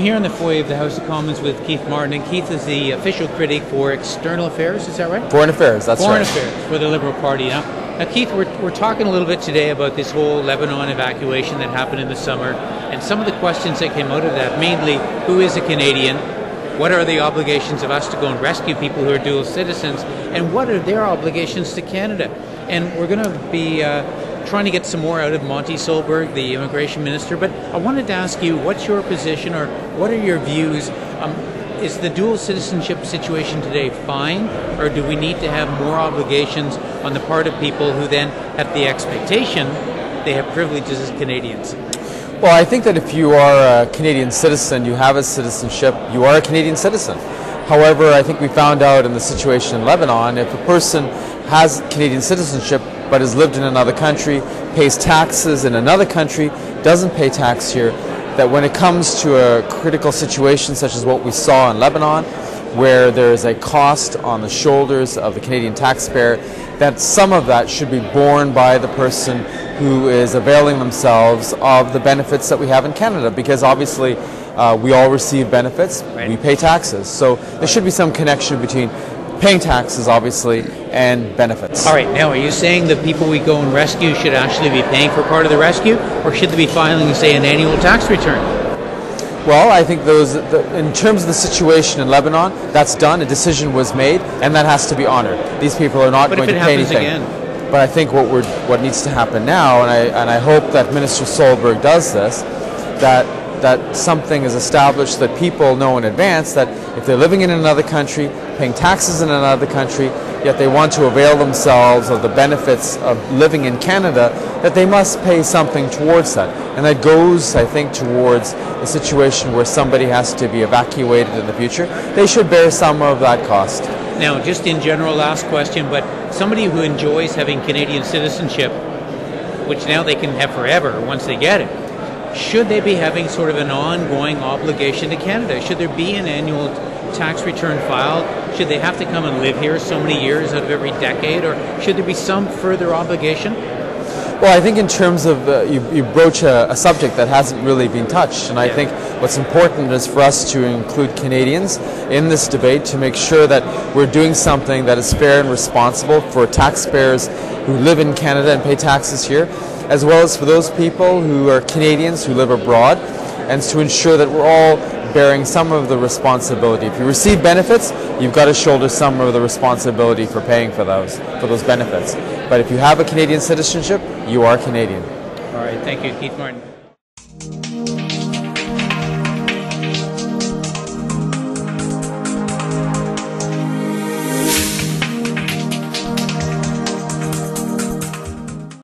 here in the foyer of the House of Commons with Keith Martin, and Keith is the official critic for external affairs, is that right? Foreign affairs, that's Foreign right. affairs for the Liberal Party. Now Keith, we're talking a little bit today about this whole Lebanon evacuation that happened in the summer, and some of the questions that came out of that, mainly, who is a Canadian? What are the obligations of us to go and rescue people who are dual citizens? And what are their obligations to Canada? And we're going to be trying to get some more out of Monty Solberg, the immigration minister. But I wanted to ask you, what's your position, or what are your views? Is the dual citizenship situation today fine, or do we need to have more obligations on the part of people who then have the expectation they have privileges as Canadians? Well, I think that if you are a Canadian citizen, you have a citizenship, you are a Canadian citizen. However, I think we found out in the situation in Lebanon, if a person has Canadian citizenship but has lived in another country, pays taxes in another country, doesn't pay tax here, that when it comes to a critical situation such as what we saw in Lebanon, where there is a cost on the shoulders of the Canadian taxpayer, that some of that should be borne by the person who is availing themselves of the benefits that we have in Canada, because obviously we all receive benefits, right. We pay taxes, so there should be some connection between paying taxes, obviously, and benefits. All right, now are you saying that people we go and rescue should actually be paying for part of the rescue, or should they be filing, say, an annual tax return? Well, I think in terms of the situation in Lebanon, that's done, a decision was made, and that has to be honored. These people are not going to pay anything. Again? But I think what needs to happen now, and I hope that Minister Solberg does this, that something is established that people know in advance that if they're living in another country, paying taxes in another country, yet they want to avail themselves of the benefits of living in Canada, that they must pay something towards that. And that goes, I think, towards a situation where somebody has to be evacuated in the future. They should bear some of that cost. Now, just in general, last question, but somebody who enjoys having Canadian citizenship, which now they can have forever once they get it, should they be having sort of an ongoing obligation to Canada? Should there be an annual tax return filed? Should they have to come and live here so many years out of every decade, or should there be some further obligation? Well, I think in terms of, you broach a subject that hasn't really been touched, and I think what's important is for us to include Canadians in this debate to make sure that we're doing something that is fair and responsible for taxpayers who live in Canada and pay taxes here, as well as for those people who are Canadians who live abroad, and to ensure that we're all bearing some of the responsibility. If you receive benefits, you've got to shoulder some of the responsibility for paying for those benefits. But if you have a Canadian citizenship, you are Canadian. All right, thank you, Keith Martin.